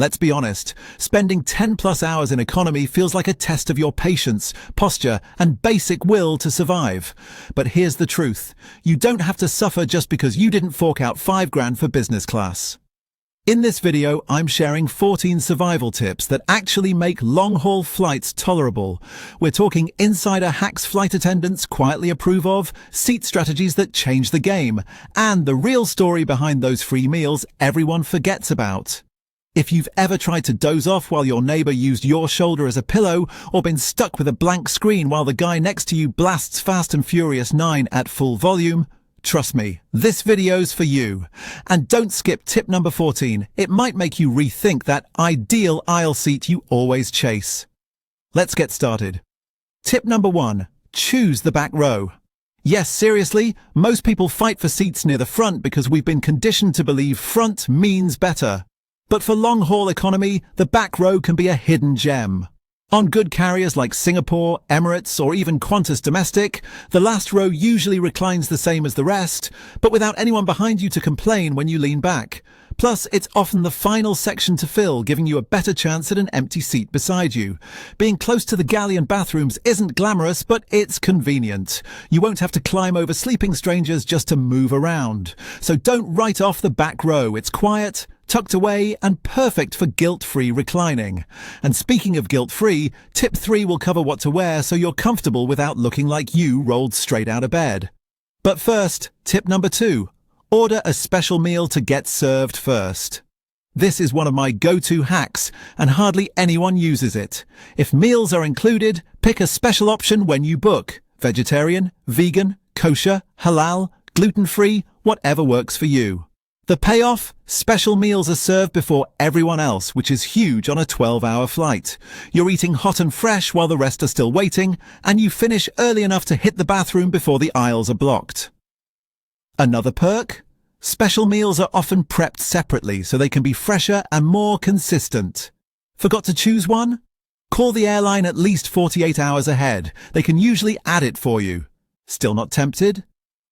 Let's be honest, spending 10 plus hours in economy feels like a test of your patience, posture, and basic will to survive. But here's the truth. You don't have to suffer just because you didn't fork out $5 grand for business class. In this video, I'm sharing 14 survival tips that actually make long-haul flights tolerable. We're talking insider hacks flight attendants quietly approve of, seat strategies that change the game, and the real story behind those free meals everyone forgets about. If you've ever tried to doze off while your neighbour used your shoulder as a pillow, or been stuck with a blank screen while the guy next to you blasts Fast and Furious 9 at full volume, trust me, this video's for you. And don't skip tip number 14. It might make you rethink that ideal aisle seat you always chase. Let's get started. Tip number 1. Choose the back row. Yes, seriously, most people fight for seats near the front because we've been conditioned to believe front means better. But for long-haul economy, the back row can be a hidden gem. On good carriers like Singapore, Emirates, or even Qantas Domestic, the last row usually reclines the same as the rest, but without anyone behind you to complain when you lean back. Plus, it's often the final section to fill, giving you a better chance at an empty seat beside you. Being close to the galley and bathrooms isn't glamorous, but it's convenient. You won't have to climb over sleeping strangers just to move around. So don't write off the back row. It's quiet, tucked away, and perfect for guilt-free reclining. And speaking of guilt-free, tip 3 will cover what to wear so you're comfortable without looking like you rolled straight out of bed. But first, tip number 2. Order a special meal to get served first. This is one of my go-to hacks, and hardly anyone uses it. If meals are included, pick a special option when you book. Vegetarian, vegan, kosher, halal, gluten-free, whatever works for you. The payoff? Special meals are served before everyone else, which is huge on a 12-hour flight. You're eating hot and fresh while the rest are still waiting, and you finish early enough to hit the bathroom before the aisles are blocked. Another perk? Special meals are often prepped separately so they can be fresher and more consistent. Forgot to choose one? Call the airline at least 48 hours ahead. They can usually add it for you. Still not tempted?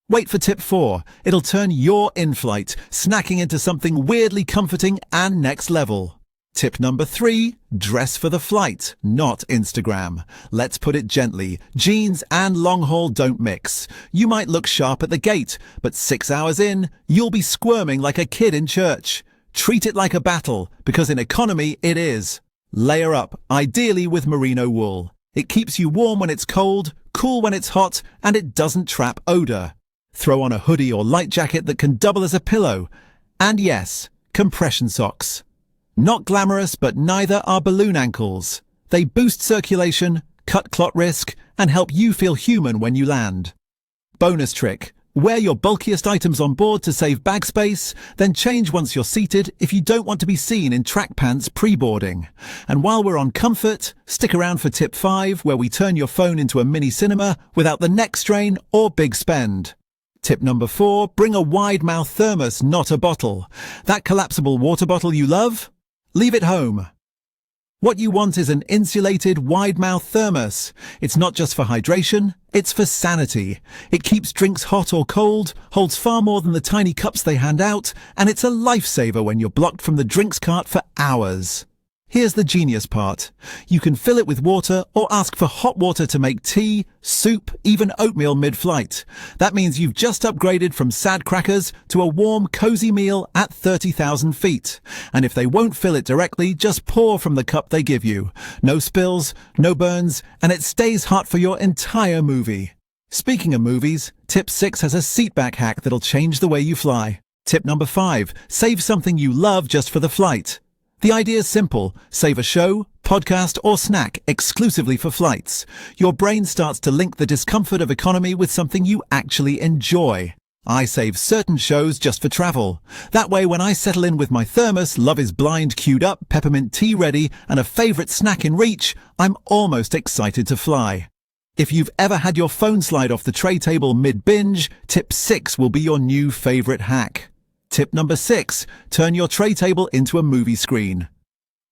Wait for tip 4. It'll turn your in-flight snacking into something weirdly comforting and next level. Tip number 3. Dress for the flight, not Instagram. Let's put it gently. Jeans and long haul don't mix. You might look sharp at the gate, but 6 hours in, you'll be squirming like a kid in church. Treat it like a battle, because in economy it is. Layer up, ideally with merino wool. It keeps you warm when it's cold, cool when it's hot, and it doesn't trap odor. Throw on a hoodie or light jacket that can double as a pillow. And yes, compression socks. Not glamorous, but neither are balloon ankles. They boost circulation, cut clot risk, and help you feel human when you land. Bonus trick. Wear your bulkiest items on board to save bag space, then change once you're seated if you don't want to be seen in track pants pre-boarding. And while we're on comfort, stick around for tip 5, where we turn your phone into a mini cinema without the neck strain or big spend. Tip number 4, bring a wide-mouth thermos, not a bottle. That collapsible water bottle you love? Leave it home. What you want is an insulated, wide-mouth thermos. It's not just for hydration, it's for sanity. It keeps drinks hot or cold, holds far more than the tiny cups they hand out, and it's a lifesaver when you're blocked from the drinks cart for hours. Here's the genius part. You can fill it with water or ask for hot water to make tea, soup, even oatmeal mid-flight. That means you've just upgraded from sad crackers to a warm, cozy meal at 30,000 feet. And if they won't fill it directly, just pour from the cup they give you. No spills, no burns, and it stays hot for your entire movie. Speaking of movies, tip 6 has a seatback hack that'll change the way you fly. Tip number 5, save something you love just for the flight. The idea is simple. Save a show, podcast, or snack exclusively for flights. Your brain starts to link the discomfort of economy with something you actually enjoy. I save certain shows just for travel. That way, when I settle in with my thermos, Love is Blind queued up, peppermint tea ready, and a favorite snack in reach, I'm almost excited to fly. If you've ever had your phone slide off the tray table mid-binge, tip 6 will be your new favorite hack. Tip number 6, turn your tray table into a movie screen.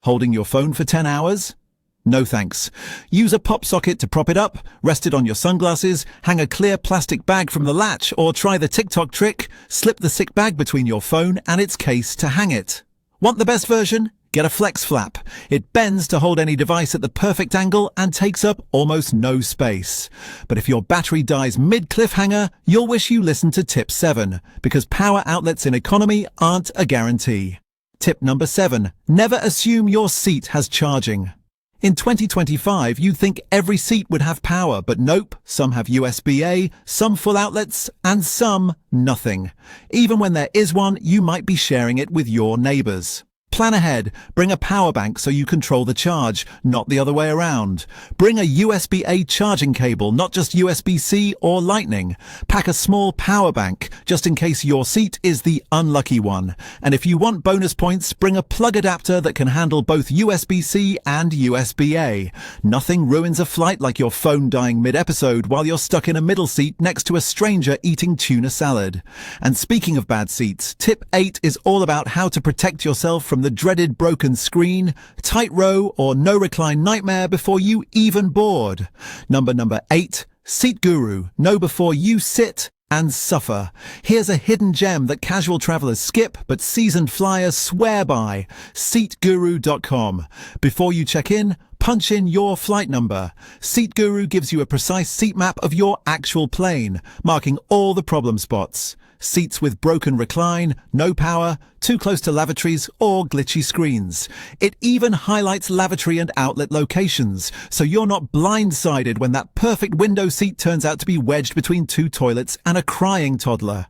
Holding your phone for 10 hours? No thanks. Use a pop socket to prop it up, rest it on your sunglasses, hang a clear plastic bag from the latch, or try the TikTok trick, slip the sick bag between your phone and its case to hang it. Want the best version? Get a flex flap. It bends to hold any device at the perfect angle and takes up almost no space. But if your battery dies mid-cliffhanger, you'll wish you listened to tip 7, because power outlets in economy aren't a guarantee. Tip number 7. Never assume your seat has charging. In 2025, you'd think every seat would have power, but nope, some have USB-A, some full outlets, and some nothing. Even when there is one, you might be sharing it with your neighbours. Plan ahead. Bring a power bank so you control the charge, not the other way around. Bring a USB-A charging cable, not just USB-C or Lightning. Pack a small power bank, just in case your seat is the unlucky one. And if you want bonus points, bring a plug adapter that can handle both USB-C and USB-A. Nothing ruins a flight like your phone dying mid-episode while you're stuck in a middle seat next to a stranger eating tuna salad. And speaking of bad seats, tip 8 is all about how to protect yourself from the dreaded broken screen, tight row, or no recline nightmare before you even board. Number 8, Seat Guru. Know before you sit and suffer. Here's a hidden gem that casual travelers skip, but seasoned flyers swear by. SeatGuru.com. Before you check in, punch in your flight number. Seat Guru gives you a precise seat map of your actual plane, marking all the problem spots. Seats with broken recline, no power, too close to lavatories, or glitchy screens. It even highlights lavatory and outlet locations, so you're not blindsided when that perfect window seat turns out to be wedged between 2 toilets and a crying toddler.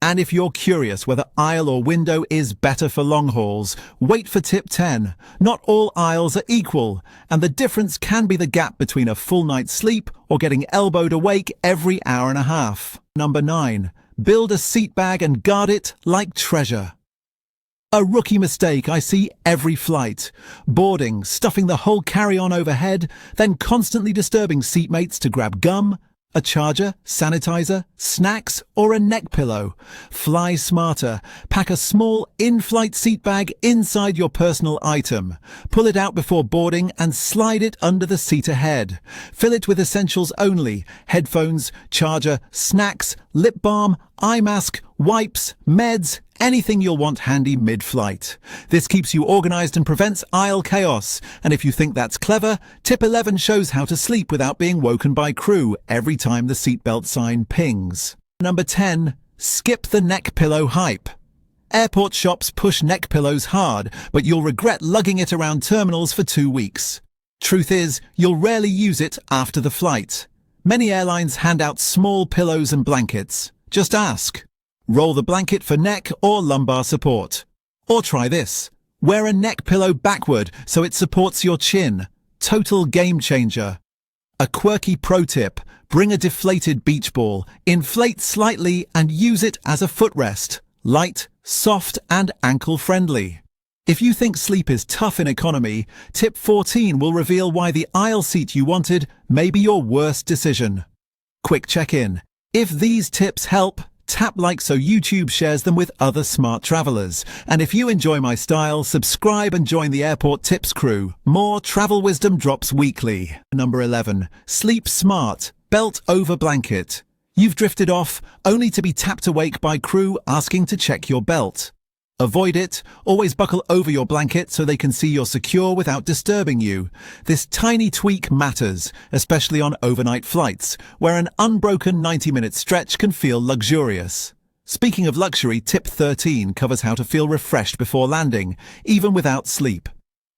And if you're curious whether aisle or window is better for long hauls, wait for tip 10. Not all aisles are equal, and the difference can be the gap between a full night's sleep or getting elbowed awake every hour and a half. Number 9. Build a seat bag and guard it like treasure. A rookie mistake I see every flight. Boarding, stuffing the whole carry-on overhead, then constantly disturbing seatmates to grab gum, a charger, sanitizer, snacks, or a neck pillow. Fly smarter. Pack a small in-flight seat bag inside your personal item. Pull it out before boarding and slide it under the seat ahead. Fill it with essentials only: headphones, charger, snacks, lip balm, eye mask, wipes, meds, anything you'll want handy mid-flight. This keeps you organized and prevents aisle chaos. And if you think that's clever, tip 11 shows how to sleep without being woken by crew every time the seatbelt sign pings. Number 10. Skip the neck pillow hype. Airport shops push neck pillows hard, but you'll regret lugging it around terminals for 2 weeks. Truth is, you'll rarely use it after the flight. Many airlines hand out small pillows and blankets. Just ask. Roll the blanket for neck or lumbar support. Or try this. Wear a neck pillow backward so it supports your chin. Total game changer. A quirky pro tip. Bring a deflated beach ball, inflate slightly and use it as a footrest. Light, soft and ankle friendly. If you think sleep is tough in economy, tip 14 will reveal why the aisle seat you wanted may be your worst decision. Quick check-in. If these tips help, tap like so YouTube shares them with other smart travelers. And if you enjoy my style, subscribe and join the Airport Tips crew. More travel wisdom drops weekly. Number 11. Sleep smart. Belt over blanket. You've drifted off, only to be tapped awake by crew asking to check your belt. Avoid it. Always buckle over your blanket so they can see you're secure without disturbing you. This tiny tweak matters, especially on overnight flights, where an unbroken 90-minute stretch can feel luxurious. Speaking of luxury, tip 13 covers how to feel refreshed before landing, even without sleep.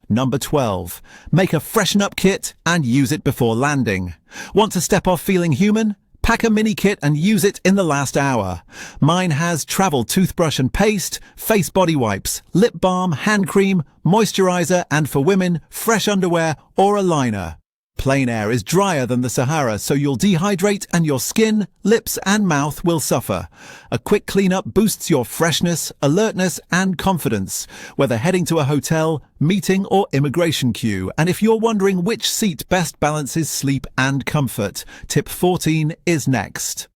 Number 12. Make a freshen-up kit and use it before landing. Want to step off feeling human? Pack a mini kit and use it in the last hour. Mine has travel toothbrush and paste, face body wipes, lip balm, hand cream, moisturizer, and for women, fresh underwear or a liner. Plain air is drier than the Sahara, so you'll dehydrate and your skin, lips, and mouth will suffer. A quick cleanup boosts your freshness, alertness, and confidence, whether heading to a hotel, meeting, or immigration queue. And if you're wondering which seat best balances sleep and comfort, tip 14 is next.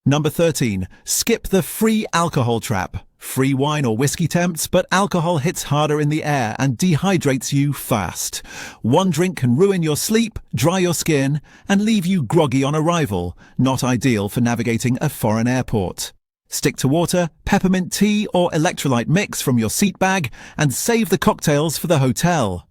Number 13. Skip the free alcohol trap. Free wine or whiskey tempts, but alcohol hits harder in the air and dehydrates you fast. One drink can ruin your sleep, dry your skin, and leave you groggy on arrival, not ideal for navigating a foreign airport. Stick to water, peppermint tea or electrolyte mix from your seat bag and save the cocktails for the hotel.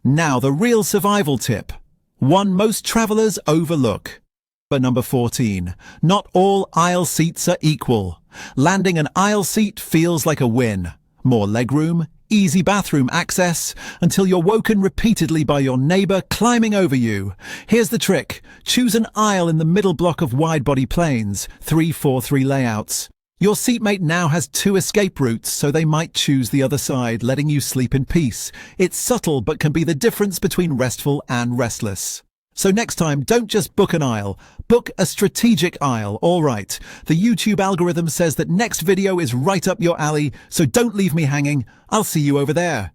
Now the real survival tip. One most travelers overlook. But number 14. Not all aisle seats are equal. Landing an aisle seat feels like a win. More legroom, easy bathroom access, until you're woken repeatedly by your neighbour climbing over you. Here's the trick. Choose an aisle in the middle block of wide-body planes, 3-4-3 layouts. Your seatmate now has 2 escape routes, so they might choose the other side, letting you sleep in peace. It's subtle, but can be the difference between restful and restless. So next time, don't just book an aisle, book a strategic aisle. All right, the YouTube algorithm says that next video is right up your alley, so don't leave me hanging. I'll see you over there.